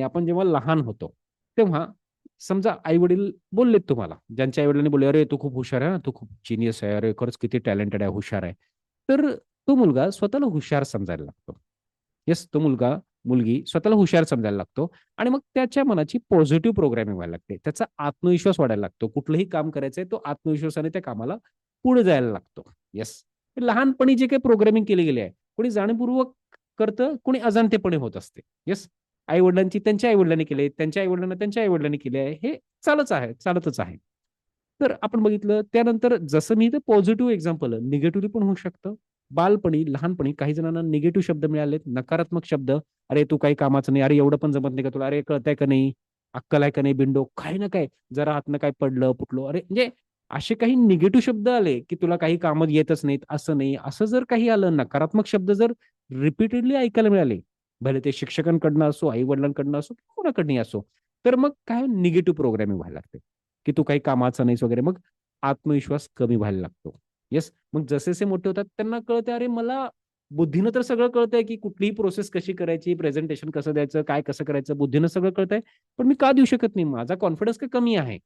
आपण जेव्हा लहान होतो तेव्हा समजा आई वडील बोललेत तुम्हाला, ज्यांच्या आई वडिलांनी बोलले, अरे तू खूप हुशार आहे, तू खूप जिनियस आहे, अरे खरंच किती टॅलेंटेड आहे, हुशार आहे. तर तो मुलगा स्वतःला हुशार समजायला लागतो. येस, तो मुलगा मुलगी स्वतःला हुशार समजायला लागतो. आणि मग त्याच्या मनाची पॉझिटिव्ह प्रोग्रामिंग व्हायला लागते. त्याचा आत्मविश्वास वाढायला लागतो. कुठलंही काम करायचंय तो आत्मविश्वासाने त्या कामाला पुढे जायला लागतो. येस, लहानपणी जे काही प्रोग्रामिंग केली गेली आहे, कोणी जाणीवपूर्वक करतं, कोणी अजाणतेपणे होत असते. येस, आई वडिलांची त्यांच्या आई वडिलांनी केले, त्यांच्या आई वडिलांना त्यांच्या आई वडिलांनी केले आहे, हे चालतच आहे. तर आपण बघितलं त्यानंतर, जसं मी इथं पॉझिटिव्ह एक्झाम्पल, निगेटिव्हली पण होऊ शकतं. बालपणी, लहानपणी काही जणांना निगेटिव्ह शब्द मिळालेत, नकारात्मक शब्द. अरे तू काही कामाचं नाही, अरे एवढं पण जमत नाही का तुला, अरे कळतंय का नाही, अक्कल आहे का नाही, बिंडो काही ना काय, जरा हातनं काय पडलं फुटलो, अरे म्हणजे असे काही निगेटिव्ह शब्द आले की तुला काही कामं येतच नाहीत, असं नाही, असं जर काही आलं, नकारात्मक शब्द जर रिपीटेडली ऐकायला मिळाले, भले ते शिक्षकांकडनं असो, आई वडिलांकडनं असो, कोणाकडनंही असो, तर मग काय निगेटिव्ह प्रोग्रामिंग व्हायला लागते की तू काही कामाचा नाहीस वगैरे. मग आत्मविश्वास कमी व्हायला लागतो. येस, मग जसे जसे मोठे होतात त्यांना कळतं, अरे मला बुद्धीनं तर सगळं कळतंय की कुठलीही प्रोसेस कशी करायची, प्रेझेंटेशन कसं द्यायचं, काय कसं करायचं, बुद्धीनं सगळं कळतंय, पण मी का देऊ शकत नाही, माझा कॉन्फिडन्स का कमी आहे.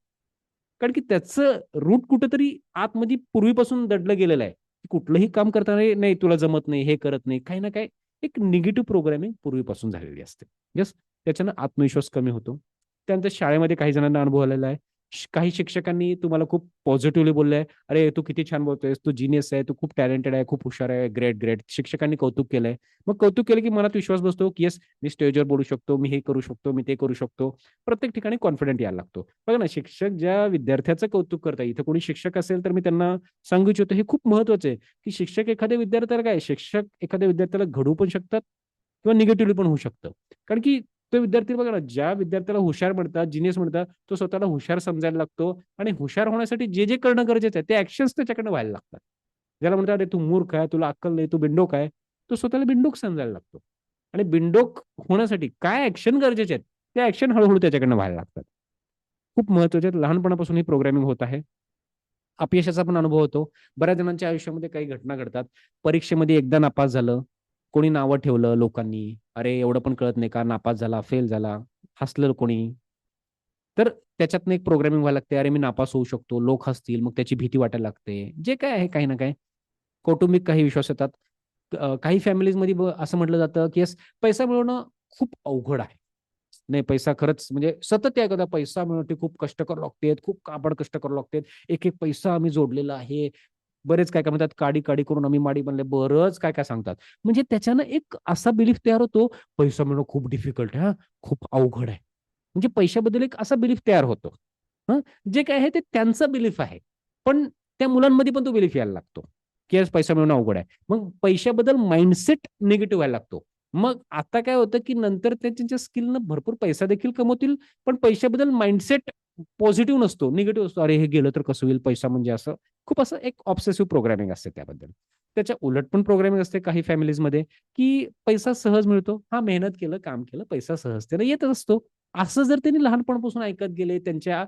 कारण की त्याचं रूट कुठंतरी आतमध्ये पूर्वीपासून दडलं गेलेलं आहे. कुठलंही काम करताना, "ए, नाही तुला जमत नाही, हे करत नाही." काही ना काही एक निगेटिव्ह प्रोग्रामिंग पूर्वीपासून झालेली असते. येस, त्याच्यानं आत्मविश्वास कमी होतो. त्यानंतर शाळेमध्ये काही जणांना अनुभव आलेला आहे. काही शिक्षकांनी तुम्हाला खूप पॉझिटिव्हली बोललंय, "अरे, तू किती छान बोलतोयस, तू जीनियस आहे, तू खूप टॅलेंटेड आहे, खूप हुशार आहे, ग्रेट, ग्रेट." शिक्षकांनी कौतुक केलंय. मग कौतुक केलं की मनात विश्वास बसतो, की येस, मी स्टेजवर बोलू शकतो, मी हे करू शकतो, मी ते करू शकतो. प्रत्येक ठिकाणी कॉन्फिडंट यायला लागतो. बघा ना, शिक्षक ज्या विद्यार्थ्याचं कौतुक करतात, इथं कोणी शिक्षक असेल तर मी त्यांना सांगू इच्छितो, हे खूप महत्वाचं आहे, की शिक्षक एखाद्या विद्यार्थ्याला काय, शिक्षक एखाद्या विद्यार्थ्याला घडवू पण शकतात किंवा निगेटिव्हली पण होऊ शकतं. कारण की तो विद्यार्थी बघा ना, ज्या विद्यार्थ्याला हुशार म्हणतात, जिनियस म्हणतात, तो स्वतःला हुशार समजायला लागतो आणि हुशार होण्यासाठी जे जे करणं गरजेचं आहे, ते ऍक्शन्स त्याच्याकडनं व्हायला लागतात. ज्याला म्हणतात, अरे तू मूर्ख आहे, तुला अक्कल नाही, तू बिंडोक आहे, तो स्वतःला बिंडोक समजायला लागतो. आणि बिंडोक होण्यासाठी काय ऍक्शन गरजेचे आहेत, त्या ऍक्शन हळूहळू त्याच्याकडनं व्हायला लागतात. खूप महत्वाचे आहेत. लहानपणापासून ही प्रोग्रामिंग होत आहे. अपयशाचा पण अनुभव होतो. बऱ्याच जणांच्या आयुष्यामध्ये काही घटना घडतात. परीक्षेमध्ये एकदा नापास झालं, कोणी नावं ठेवलं लोकांनी, "अरे, एवढं पण कळत नाही का? नापास झाला, फेल झाला." हसलं कोणी. तर त्याच्यातनं एक प्रोग्रामिंग व्हायला लागते. अरे, मी नापास होऊ शकतो, लोक हसतील, मग त्याची भीती वाटायला लागते. जे काय आहे काही ना काही. कौटुंबिक काही विश्वास येतात. काही फॅमिलीजमध्ये असं म्हटलं जातं, की येस, पैसा मिळवणं खूप अवघड आहे. नाही, पैसा खरंच म्हणजे सतत या एखादा पैसा मिळवण्यासाठी खूप कष्ट करावं लागते, खूप काबड कष्ट करावं लागते. एक-एक पैसा आम्ही जोडलेला आहे. बरेच काय-काय म्हणतात, काडी-काडी करून आम्ही माडी बनले. बरंच काय-काय सांगतात. म्हणजे त्याच्यानं एक असा बिलीफ तयार होतो, पैसा मिळवणं खूप डिफिकल्ट आहे हां, खूप अवघड आहे. म्हणजे पैशाबद्दल एक असा बिलीफ तयार होतो. हं, जे काय आहे ते त्यांचा बिलीफ आहे. पण त्या मुलांमध्ये पण तो बिलीफ यायला लागतो, की आज पैसा मिळवणं अवघड आहे. मग पैशाबद्दल माइंडसेट निगेटिव्ह व्हायला लागतो. मग आता काय होतं, की नंतर ते त्यांच्या स्किलनं भरपूर पैसा देखील कमवतील, पण पैशाबद्दल माइंडसेट पॉझिटिव्ह नसतो, निगेटिव्ह असतो. अरे, हे गेलं तर कसं होईल? पैसा म्हणजे असं खूप असं एक ऑब्सेसिव्ह प्रोग्रामिंग असते त्याबद्दल. त्याच्या उलट पण प्रोग्रामिंग असते काही फॅमिलीजमध्ये, की पैसा सहज मिळतो. हां, मेहनत केलं, काम केलं, पैसा सहजतेने येतच असतो. असं जर त्यांनी लहानपणापासून ऐकत गेले, त्यांच्या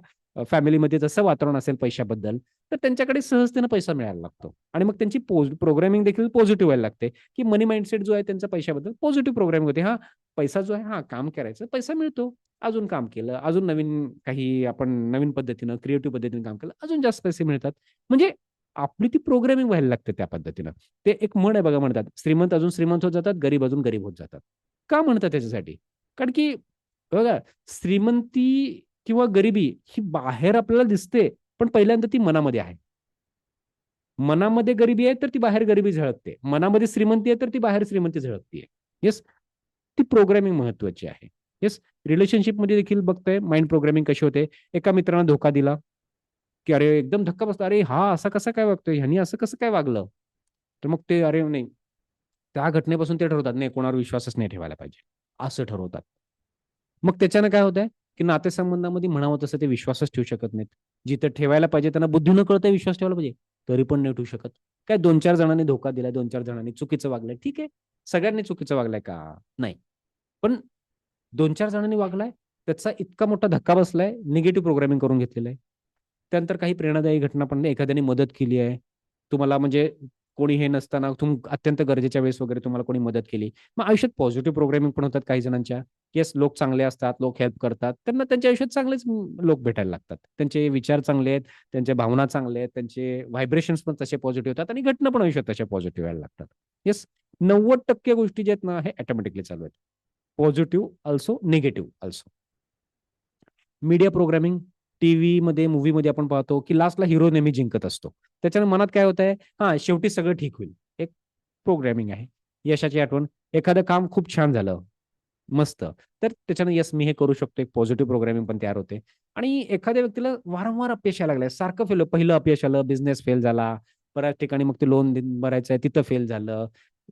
फॅमिलीमध्ये जसं वातावरण असेल पैशाबद्दल, तर त्यांच्याकडे सहजतेने पैसा मिळायला लागतो. आणि मग त्यांची प्रोग्रामिंग देखील पॉझिटिव्ह व्हायला लागते, की मनी माइंडसेट जो आहे त्यांचा पैशाबद्दल पॉझिटिव्ह प्रोग्रामिंग होते. हां, पैसा जो आहे, हां, काम करायचं, पैसा मिळतो. अजून काम केलं, अजून नवीन काही आपण नवीन पद्धतीनं, क्रिएटिव्ह पद्धतीने काम केलं, अजून जास्त पैसे मिळतात. म्हणजे आपली ती प्रोग्रामिंग व्हायला लागते त्या पद्धतीनं. ते एक म्हण आहे बघा, म्हणतात, श्रीमंत अजून श्रीमंत होत जातात, गरीब अजून गरीब होत जातात. का म्हणतात त्याच्यासाठी? कारण की बघा, श्रीमंती किंवा गरिबी ही बाहेर आपल्याला दिसते, पण पहिल्यांदा ती मनामध्ये आहे. मनामध्ये गरिबी आहे, तर ती बाहेर गरिबी झळकते. मनामध्ये श्रीमंती आहे, तर ती बाहेर श्रीमंती झळकते. येस, ती प्रोग्रामिंग महत्वाची आहे. येस, रिलेशनशिपमध्ये देखील बघतोय माइंड प्रोग्रामिंग कशी होते. एका मित्रानं धोका दिला, की अरे एकदम धक्का बसला. अरे हा असा कसा काय वागतोय? ह्यानी असं कसं काय वागलं? तर मग ते अरे नाही, त्या घटनेपासून ते ठरवतात, नाही कोणावर विश्वासच नाही ठेवायला पाहिजे. असं ठरवतात. मग त्याच्यानं काय होतंय, की नातेसंबंधामध्ये म्हणावं तसं ते विश्वासच ठेवू शकत नाहीत. जिथं ठेवायला पाहिजे त्यांना बुद्धीनं कळतंय विश्वास ठेवायला पाहिजे, तरी पण नाही ठेवू शकत. काय 2-4 जणांनी धोका दिलाय, 2-4 जणांनी चुकीचं वागलंय. ठीक आहे. सगळ्यांनी चुकीचं वागलंय का? नाही. पण 2-4 जणांनी वागलाय, त्याचा इतका मोठा धक्का बसलाय, निगेटिव्ह प्रोग्रामिंग करून घेतलेलं आहे. त्यानंतर काही प्रेरणादायी घटना पण, एखाद्याने मदत केली आहे. तुम्हाला म्हणजे कोणी हे नसताना अत्यंत गरजेच्या वेळेस वगैरे तुम्हाला कोणी मदत केली. मग आयुष्यात पॉझिटिव्ह प्रोग्रामिंग पण होतात काही जणांच्या. येस, लोक चांगले असतात, लोक हेल्प करतात. त्यांना त्यांच्या आयुष्यात चांगलेच लोक भेटायला लागतात. त्यांचे विचार चांगले आहेत, त्यांच्या भावना चांगल्या आहेत, त्यांचे व्हायब्रेशन्स पण तसे पॉझिटिव्ह होतात आणि घटना पण आयुष्यात तशा पॉझिटिव्ह व्हायला लागतात. येस, 90% गोष्टी ज्या आहेत ना, हे ऑटोमॅटिकली चालू आहेत. Positive also, negative also. Media programming, TV मध्ये, मूव्ही मध्ये आपण पाहतो की लास्टला हिरो नेहमी जिंकत असतो. त्याच्यानं मनात काय होत आहे, हा शेवटी सगळं ठीक होईल. एक प्रोग्रामिंग आहे. यशाची आठवण, एखादं काम खूप छान झालं, मस्त. तर त्याच्यानं येस मी हे करू शकतो. एक पॉझिटिव्ह प्रोग्रामिंग पण तयार होते. आणि एखाद्या व्यक्तीला वारंवार अपयश यायला लागलंय, सारखं पहिलं अपयश आलं, बिझनेस फेल झाला. बऱ्याच ठिकाणी मग ते लोन भरायचं आहे, तिथं फेल झालं.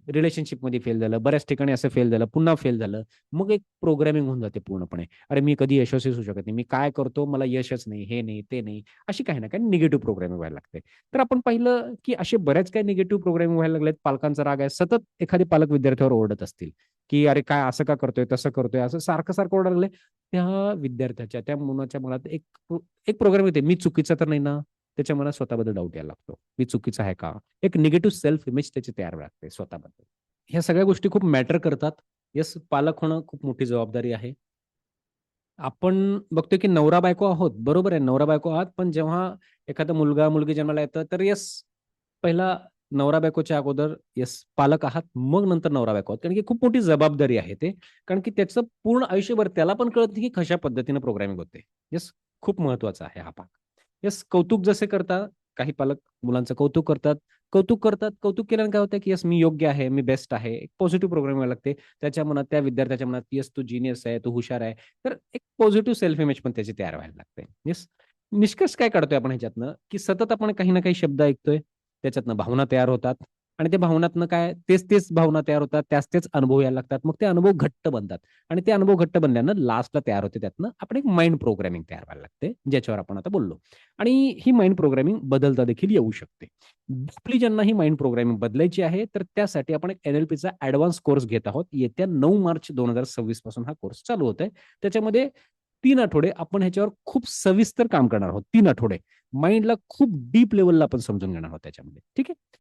रिलेशनशिपमध्ये फेल झालं, बऱ्याच ठिकाणी असं फेल झालं, पुन्हा फेल झालं. मग एक प्रोग्रामिंग होऊन जाते पूर्णपणे. अरे मी कधी यशस्वी होऊ शकत नाही. मी काय करतो मला यशच नाही, हे नाही, ते नाही. अशी काही ना काही निगेटिव्ह प्रोग्रामिंग व्हायला लागते. तर आपण पाहिलं की असे बऱ्याच काही निगेटिव्ह प्रोग्रामिंग व्हायला लागलेत. पालकांचा राग आहे. सतत एखादे पालक विद्यार्थ्यावर ओरडत असतील, की "अरे काय असं का करतोय? तसं करतोय?" असं सारखं-सारखं ओरडायला लागले. त्या विद्यार्थ्याच्या, त्या मुलाच्या मनात एक एक प्रोग्राम येते, "मी चुकीचा तर नाही ना?" त्याच्या मनात स्वतःबद्दल डाऊट यायला लागतो. "मी चुकीचा आहे का?" एक निगेटिव्ह सेल्फ इमेज त्याची तयार व्हायला लागते स्वतःबद्दल. ह्या सगळ्या गोष्टी खूप मॅटर करतात. येस, पालक होणं खूप मोठी जबाबदारी आहे. आपण बघतोय की नवरा-बायको आहोत. बरोबर आहे, नवरा-बायको आहात. पण जेव्हा एखादा मुलगा-मुलगी जन्माला येतं, तर येस, पहिला नवरा-बायकोच्या अगोदर येस, पालक आहात. मग नंतर नवरा-बायको आहात. कारण की खूप मोठी जबाबदारी आहे ते. कारण की त्याचं पूर्ण आयुष्यभर त्याला पण कळत नाही की कशा पद्धतीने प्रोग्रामिंग होते. येस, खूप महत्वाचा आहे हा भाग. येस, कौतुक जसे करतात, काही पालक मुलांचं कौतुक करतात. कौतुक करतात. कौतुक केल्याने काय होतं की येस, मी योग्य आहे, मी बेस्ट आहे. एक पॉझिटिव्ह प्रोग्रामिंग व्हायला लागते. त्याच्या मनात, त्या विद्यार्थ्याच्या मनात, येस तू जीनियस आहे, तू हुशार आहे. तर एक पॉझिटिव्ह सेल्फ इमेज पण त्याची तयार व्हायला लागते. येस. निष्कर्ष काय काढतोय आपण ह्याच्यातनं, की सतत आपण काही ना काही शब्द ऐकतोय. त्याच्यातनं भावना तयार होतात आणि त्या भावनातनं काय तेच-तेच भावना तयार होतात, त्याच-तेच अनुभव यायला लागतात. मग ते अनुभव घट्ट बनतात आणि ते अनुभव घट्ट बनल्यानं लास्टला तयार होते त्यातनं आपण एक माइंड प्रोग्रामिंग तयार व्हायला लागते, ज्याच्यावर आपण आता बोललो. आणि ही माइंड प्रोग्रामिंग बदलता देखील येऊ शकते. डीपली ज्यांना ही माइंड प्रोग्रामिंग बदलायची आहे, तर त्यासाठी आपण एक NLPचा ॲडव्हान्स कोर्स घेत आहोत. येत्या 9 मार्च 2026 पासून हा कोर्स चालू होत आहे. त्याच्यामध्ये 3 आठवडे आपण ह्याच्यावर खूप सविस्तर काम करणार आहोत. 3 आठवडे. माइंडला खूप डीप लेव्हलला आपण समजून घेणार आहोत त्याच्यामध्ये. ठीक आहे.